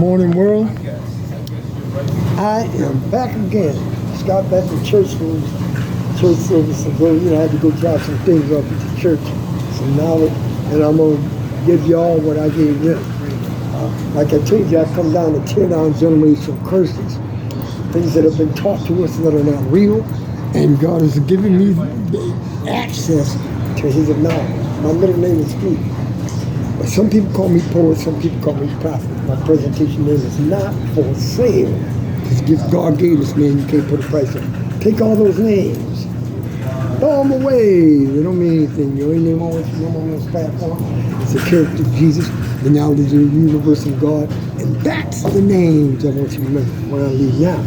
Morning world. I am back again. Just got back from church service ago. I had to go drop some things off at the church, some knowledge, and I'm gonna give y'all what I gave them. Like I told you, I come down to tear down generational curses, things that have been taught to us that are not real, and God has given me the access to His knowledge. My middle name is Steve. But some people call me poet, some people call me prophet. My presentation name is not for sale. Because God gave us, man, you can't put a price on it. Take all those names, throw them away. They don't mean anything. Your name always remember on this platform. It's the character of Jesus, the knowledge of the universe and God, and that's the names I want you to remember when I leave now.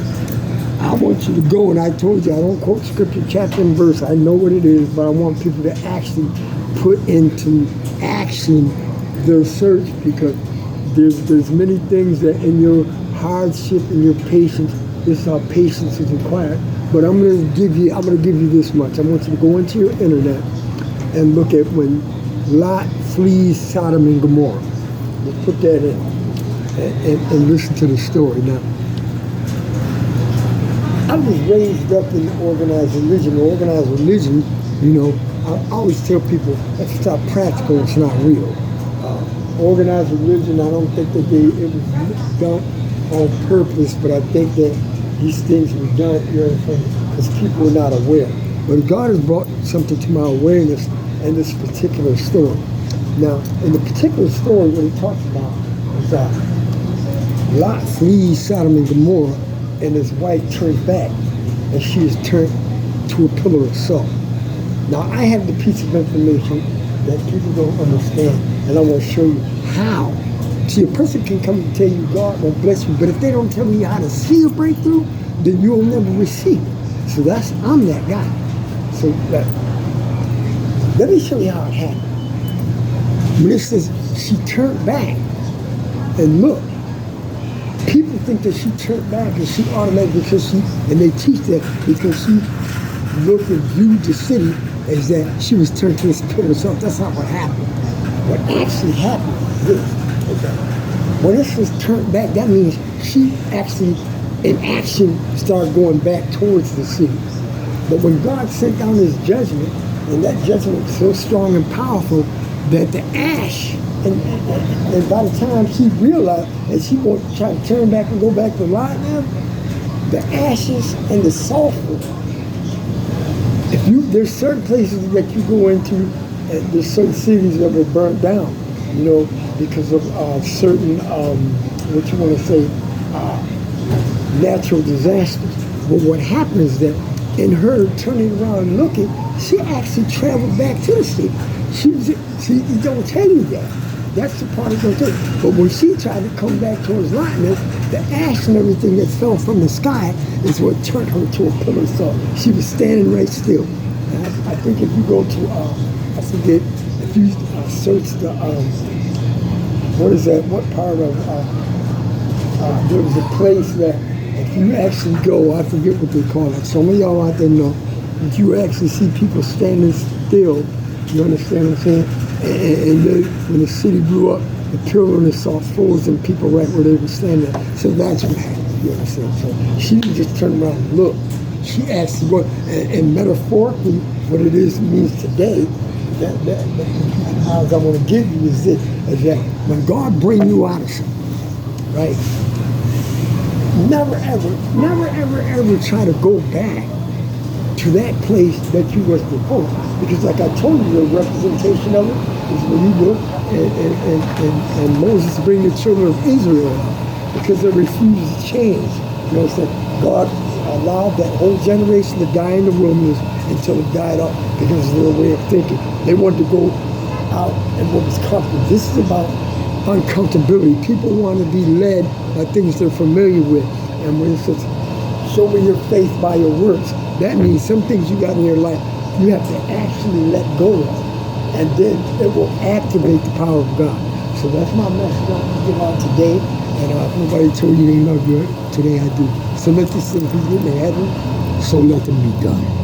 I want you to go, and I told you I don't quote scripture, chapter, and verse. I know what it is, but I want people to actually put into action their search, because there's many things that in your hardship and your patience, this is how patience is required. But I'm gonna give you this much. I want you to go into your internet and look at when Lot flees Sodom and Gomorrah. Let's put that in and listen to the story. Now, I was raised up in organized religion. Organized religion, I always tell people that's not practical, it's not real. Organized religion, I don't think that it was done on purpose, but I think that these things were done because people were not aware. But God has brought something to my awareness in this particular story. Now, in the particular story, what he talks about is Lot flees Sodom and Gomorrah, and his wife turns back, and she is turned to a pillar of salt. Now, I have the piece of information that people don't understand, and I want to show you how. See, a person can come and tell you God will bless you, but if they don't tell you how to see a breakthrough, then you'll never receive it. So I'm that guy. So let me show you how it happened. When it says she turned back and looked, people think that she turned back and she automatically, and they teach that because she looked and viewed the city as that she was turned to this pillar of salt. That's not what happened. What actually happened is this. Okay. When this was turned back, that means she actually, in action, started going back towards the city. But when God sent down His judgment, and that judgment was so strong and powerful that the ash, and by the time she realized that she was trying to turn back and go back to Lot now, the ashes and the sulfur. There's certain places that you go into, and there's certain cities that were burnt down, because of certain, natural disasters. But what happened is that in her turning around and looking, she actually traveled back to the city. She don't tell you that. That's the part of the thing. But when she tried to come back towards Lot, the ash and everything that fell from the sky is what turned her to a pillar of salt. She was standing right still. And I think if you go to, I forget, if you search the, what part of, there was a place that if you actually go, I forget what they call it. Some of y'all out there know that you actually see people standing still. You understand what I'm saying? And then when the city blew up, the pillar and the salt froze and people right where they were standing. So that's what happened, you understand? So she didn't just turn around and look. She actually went, and metaphorically, what it means today, that I want to give you is that when God brings you out of something, right? Never ever try to go back to that place that you was before. Because like I told you, the representation of it is when you go and Moses bring the children of Israel out because they refused to change. So God allowed that whole generation to die in the wilderness until it died off because of their way of thinking. They wanted to go out and what was comfortable. This is about uncomfortability. People want to be led by things they're familiar with. And when it says, show me your faith by your works, that means some things you got in your life you have to actually let go of, and then it will activate the power of God. So that's my message I'm going to give out today. And if nobody told you they love you, today I do. So let this thing be written in heaven, so let them be done.